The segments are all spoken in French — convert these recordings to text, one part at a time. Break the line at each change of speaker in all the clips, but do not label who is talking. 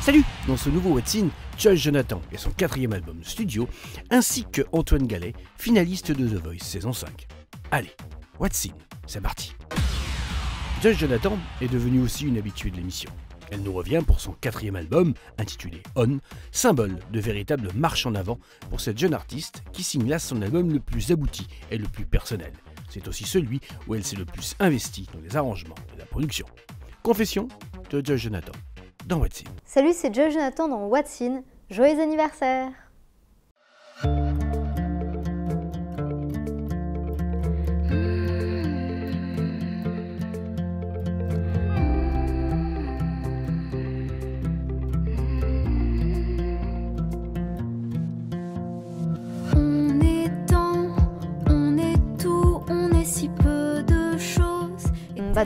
Salut! Dans ce nouveau What's In, Josh Jonathan et son 4e album studio, ainsi que Antoine Gallet, finaliste de The Voice saison 5. Allez, What's In, c'est parti! Josh Jonathan est devenue aussi une habituée de l'émission. Elle nous revient pour son 4e album, intitulé On, symbole de véritable marche en avant pour cette jeune artiste qui signe là son album le plus abouti et le plus personnel. C'est aussi celui où elle s'est le plus investie dans les arrangements et la production. Confession de Josh Jonathan dans What's In.
Salut, c'est Josh Jonathan dans What's In. Joyeux anniversaire!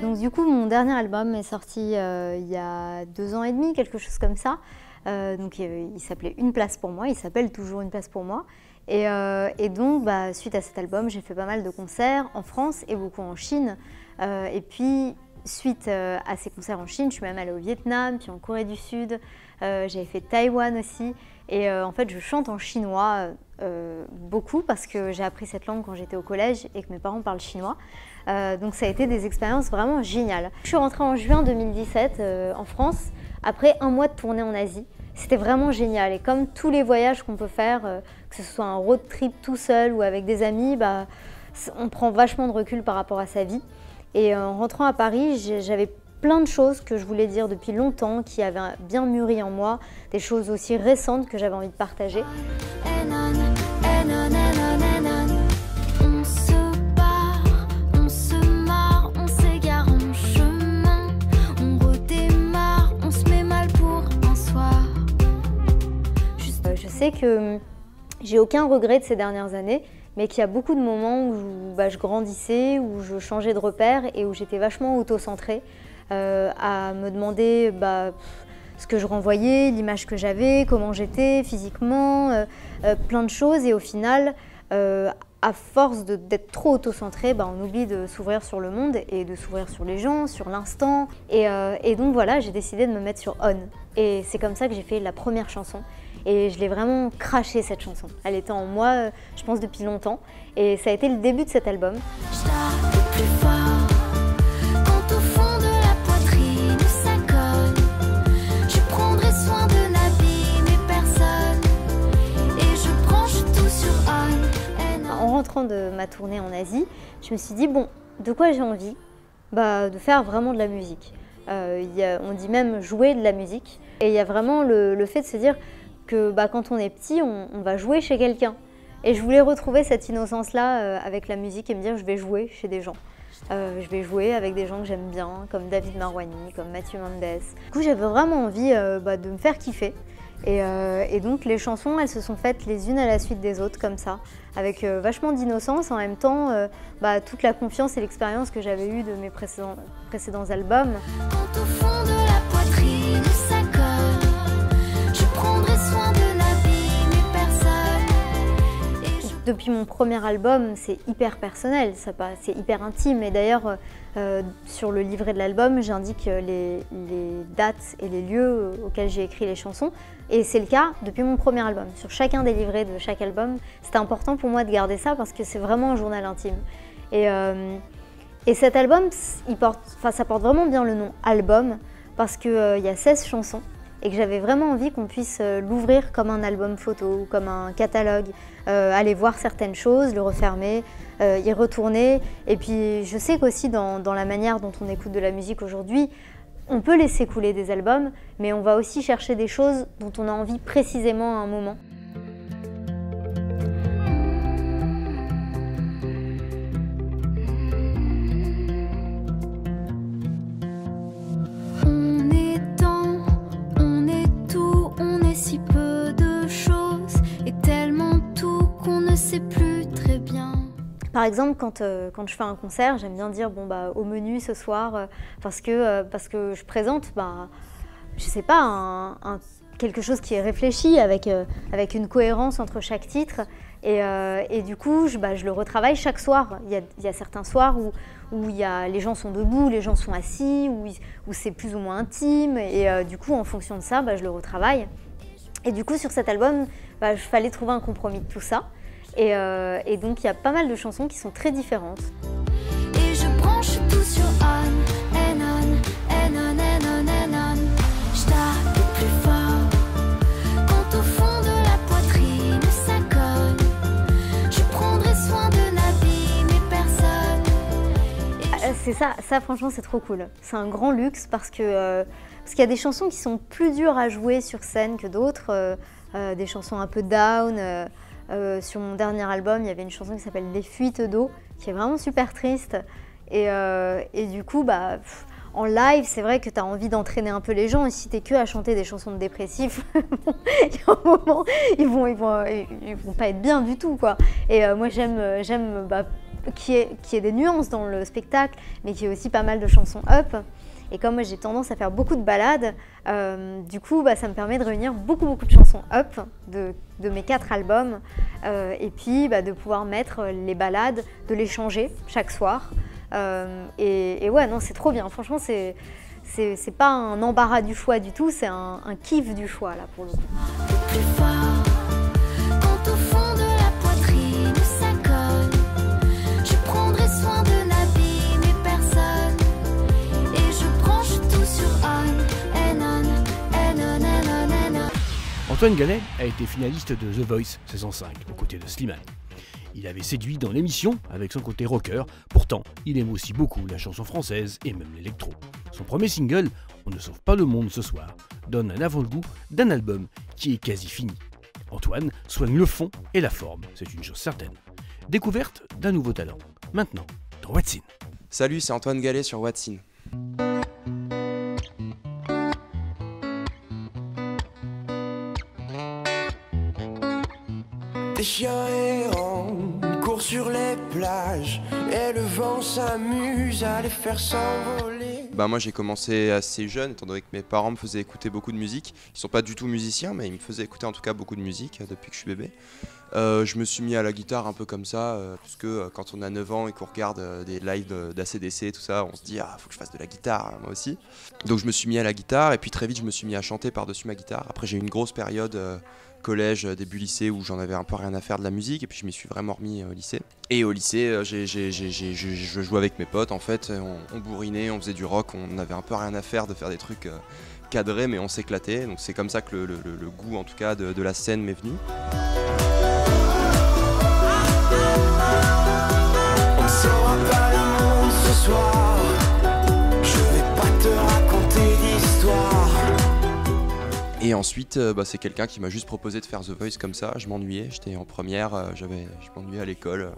Donc du coup, mon dernier album est sorti il y a 2 ans et demi, quelque chose comme ça. Il s'appelait Une place pour moi, il s'appelle toujours Une place pour moi. Et donc, suite à cet album, j'ai fait pas mal de concerts en France et beaucoup en Chine. Et puis, suite à ces concerts en Chine, je suis même allée au Vietnam, puis en Corée du Sud. J'avais fait Taïwan aussi. Et en fait, je chante en chinois beaucoup parce que j'ai appris cette langue quand j'étais au collège et que mes parents parlent chinois. Donc ça a été des expériences vraiment géniales. Je suis rentrée en juin 2017 en France, après 1 mois de tournée en Asie. C'était vraiment génial et comme tous les voyages qu'on peut faire, que ce soit un road trip tout seul ou avec des amis, on prend vachement de recul par rapport à sa vie. Et en rentrant à Paris, j'avais plein de choses que je voulais dire depuis longtemps, qui avaient bien mûri en moi, des choses aussi récentes que j'avais envie de partager. Je sais que j'ai aucun regret de ces dernières années, mais qu'il y a beaucoup de moments où je grandissais, où je changeais de repère et où j'étais vachement auto-centrée, à me demander ce que je renvoyais, l'image que j'avais, comment j'étais physiquement, plein de choses. Et au final, à force d'être trop auto-centré, on oublie de s'ouvrir sur le monde et de s'ouvrir sur les gens, sur l'instant. Et donc voilà, j'ai décidé de me mettre sur On. Et c'est comme ça que j'ai fait la première chanson. Et je l'ai vraiment craché cette chanson. Elle était en moi, je pense, depuis longtemps. Et ça a été le début de cet album. En rentrant de ma tournée en Asie, je me suis dit, bon, de quoi j'ai envie? De faire vraiment de la musique. On dit même jouer de la musique. Et il y a vraiment le fait de se dire que quand on est petit, on va jouer chez quelqu'un. Et je voulais retrouver cette innocence-là avec la musique et me dire je vais jouer chez des gens. Je vais jouer avec des gens que j'aime bien, comme David Marouani, comme Mathieu Mendes. Du coup, j'avais vraiment envie de me faire kiffer. Et donc les chansons, elles se sont faites les unes à la suite des autres, comme ça, avec vachement d'innocence, en même temps toute la confiance et l'expérience que j'avais eue de mes précédents albums. Quand au fond de la poitrine, ça colle, je prendrai soin de l'abîme et personne. Depuis mon premier album, c'est hyper personnel, c'est hyper intime. Et d'ailleurs, sur le livret de l'album, j'indique les dates et les lieux auxquels j'ai écrit les chansons. Et c'est le cas depuis mon premier album. Sur chacun des livrets de chaque album, c'était important pour moi de garder ça parce que c'est vraiment un journal intime. Et cet album, ça porte vraiment bien le nom album parce qu'il y a 16 chansons et que j'avais vraiment envie qu'on puisse l'ouvrir comme un album photo, comme un catalogue, aller voir certaines choses, le refermer, y retourner. Et puis je sais qu'aussi dans la manière dont on écoute de la musique aujourd'hui, on peut laisser couler des albums, mais on va aussi chercher des choses dont on a envie précisément à un moment. On Par exemple, quand je fais un concert, j'aime bien dire bon, bah, au menu ce soir, parce que je présente, bah, je sais pas, quelque chose qui est réfléchi avec une cohérence entre chaque titre. Et du coup, je le retravaille chaque soir. Il y a certains soirs où les gens sont debout, les gens sont assis, où c'est plus ou moins intime. Et du coup, en fonction de ça, je le retravaille. Et du coup, sur cet album, il fallait trouver un compromis de tout ça. Et donc, il y a pas mal de chansons qui sont très différentes.
Et je branche tout sur on, and on, and on, and on, and on. Je tape plus fort quand au fond de la poitrine ça cogne. Je prendrai soin de n'abîmer personne.
C'est ça franchement c'est trop cool. C'est un grand luxe parce qu'il y a des chansons qui sont plus dures à jouer sur scène que d'autres, des chansons un peu down. Sur mon dernier album, il y avait une chanson qui s'appelle Des fuites d'eau, qui est vraiment super triste. Et du coup, en live, c'est vrai que tu as envie d'entraîner un peu les gens. Et si tu es que à chanter des chansons de dépressifs, il y a un moment, ils vont pas être bien du tout, quoi. Et moi, j'aime qu'il y ait des nuances dans le spectacle, mais qu'il y ait aussi pas mal de chansons up. Et comme moi j'ai tendance à faire beaucoup de ballades, du coup ça me permet de réunir beaucoup de chansons up de mes 4 albums et puis de pouvoir mettre les ballades, de les changer chaque soir. Et ouais, non, c'est trop bien. Franchement, c'est pas un embarras du choix du tout, c'est un kiff du choix là pour le coup.
Plus fort quand au fond de la poitrine ça cogne. Je prendrai soin de n'abîmer personne. Et je branche tout sur on, and on, and on, and on, and on.
Antoine Gallet a été finaliste de The Voice saison 5 aux côtés de Slimane. Il avait séduit dans l'émission avec son côté rocker, pourtant il aime aussi beaucoup la chanson française et même l'électro. Son premier single, On ne sauve pas le monde ce soir, donne un avant-goût d'un album qui est quasi fini. Antoine soigne le fond et la forme, c'est une chose certaine. Découverte d'un nouveau talent, maintenant dans What's In.
Salut, c'est Antoine Gallet sur What's In.
Des chiens errants courent sur les plages et le vent s'amuse à les faire s'envoler.
Moi j'ai commencé assez jeune, étant donné que mes parents me faisaient écouter beaucoup de musique. Ils sont pas du tout musiciens, mais ils me faisaient écouter en tout cas beaucoup de musique depuis que je suis bébé. Je me suis mis à la guitare un peu comme ça, parce que quand on a 9 ans et qu'on regarde des lives d'ACDC et tout ça, on se dit faut que je fasse de la guitare, hein, moi aussi. Donc je me suis mis à la guitare et puis très vite je me suis mis à chanter par-dessus ma guitare. Après j'ai eu une grosse période collège, début lycée où j'en avais un peu rien à faire de la musique et puis je m'y suis vraiment remis au lycée. Et au lycée, je jouais avec mes potes en fait, on bourrinait, on faisait du rock, on avait un peu rien à faire de faire des trucs cadrés mais on s'éclatait. Donc c'est comme ça que le goût en tout cas de la scène m'est venu.
On ne saura pas le monde ce soir. Je vais pas te raconter d'histoire.
Et ensuite, c'est quelqu'un qui m'a juste proposé de faire The Voice comme ça. Je m'ennuyais, j'étais en première, je m'ennuyais à l'école,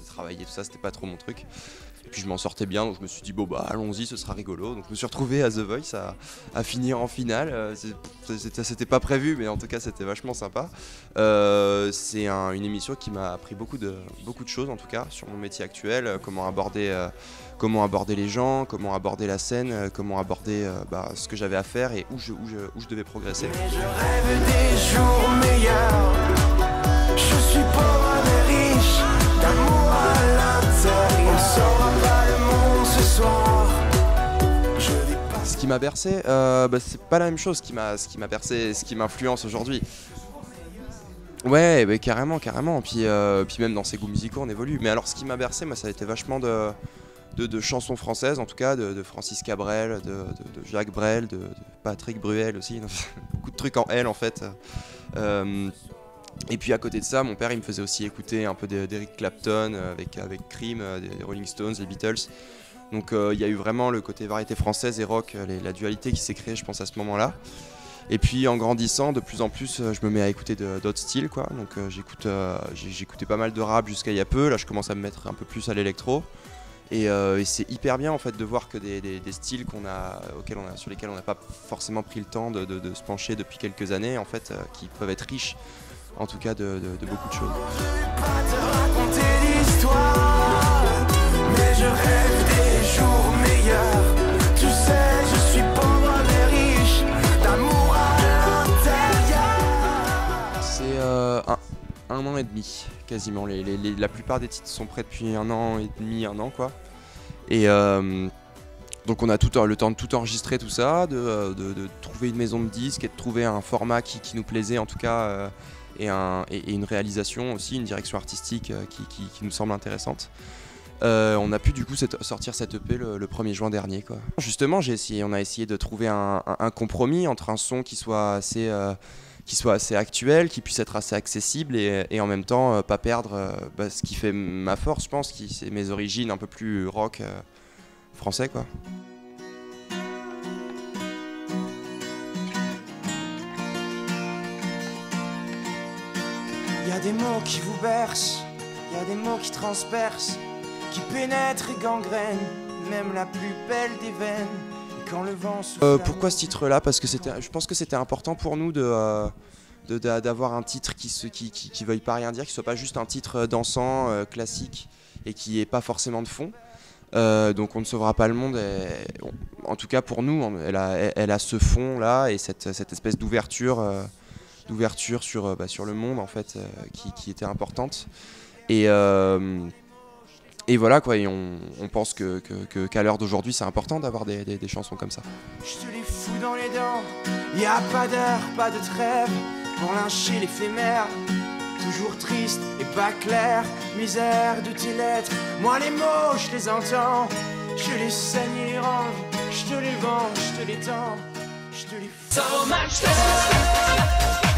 travailler, tout ça, c'était pas trop mon truc. Et puis je m'en sortais bien, donc je me suis dit allons-y, ce sera rigolo. Donc je me suis retrouvé à The Voice à finir en finale. C'était pas prévu, mais en tout cas c'était vachement sympa. C'est une émission qui m'a appris beaucoup de choses en tout cas sur mon métier actuel, comment aborder les gens, comment aborder la scène, comment aborder ce que j'avais à faire et où je devais progresser.
Mais je rêve des jours meilleurs. Je suis pauvre mais riche d'amour à l'intérieur. On ne saura pas le monde ce soir. Je vais pas.
Ce qui m'a bercé, c'est pas la même chose. Ce qui m'a bercé, ce qui m'influence aujourd'hui. Ouais, carrément. Puis même dans ses goûts musicaux, on évolue. Mais alors, ce qui m'a bercé, moi, ça a été vachement de chansons françaises, en tout cas, de Francis Cabrel, de Jacques Brel, de Patrick Bruel aussi. Beaucoup de trucs en L, en fait. Et puis à côté de ça, mon père il me faisait aussi écouter un peu d'Eric Clapton avec Cream, des Rolling Stones, les Beatles. Donc il y a eu vraiment le côté variété française et rock, la dualité qui s'est créée je pense à ce moment-là. Et puis en grandissant, de plus en plus, je me mets à écouter d'autres styles, quoi. Donc j'écoutais pas mal de rap jusqu'à il y a peu, là je commence à me mettre un peu plus à l'électro. Et c'est hyper bien en fait de voir que des styles sur lesquels on n'a pas forcément pris le temps de se pencher depuis quelques années, en fait, qui peuvent être riches en tout cas de beaucoup de choses.
Je vais pas te raconter d'histoire. rêve des jours meilleurs. Tu sais, je suis pauvre mais riche d'amour à l'intérieur.
C'est un an et demi, quasiment. La plupart des titres sont prêts depuis un an et demi, un an, quoi. Et donc on a tout le temps de tout enregistrer, tout ça, de trouver une maison de disques et de trouver un format qui nous plaisait en tout cas, et une réalisation aussi, une direction artistique qui nous semble intéressante. On a pu du coup sortir cette EP le 1er juin dernier, quoi. Justement, on a essayé de trouver un compromis entre un son qui soit assez actuel, qui puisse être assez accessible et en même temps pas perdre ce qui fait ma force, je pense, c'est mes origines un peu plus rock français, quoi.
Il y a des mots qui vous bercent, il y a des mots qui transpercent, qui pénètrent et gangrènent même la plus belle des veines. Et quand le vent souffle.
Pourquoi ce titre-là? Parce que je pense que c'était important pour nous d'avoir un titre qui veuille pas rien dire, qui soit pas juste un titre dansant, classique, et qui ait pas forcément de fond. Donc on ne sauvera pas le monde, en tout cas pour nous, elle a ce fond là et cette espèce d'ouverture sur le monde en fait, qui était importante, et voilà quoi, et on pense qu'à l'heure d'aujourd'hui c'est important d'avoir des chansons comme ça.
Je te les fous dans les dents, y a pas d'heure, pas de trêve pour lyncher l'éphémère. Toujours triste et pas clair, misère de tes lettres. Moi les mots, je les entends, je les saigne et les range, je te les vends, je te les tends, je te les fous. So much love.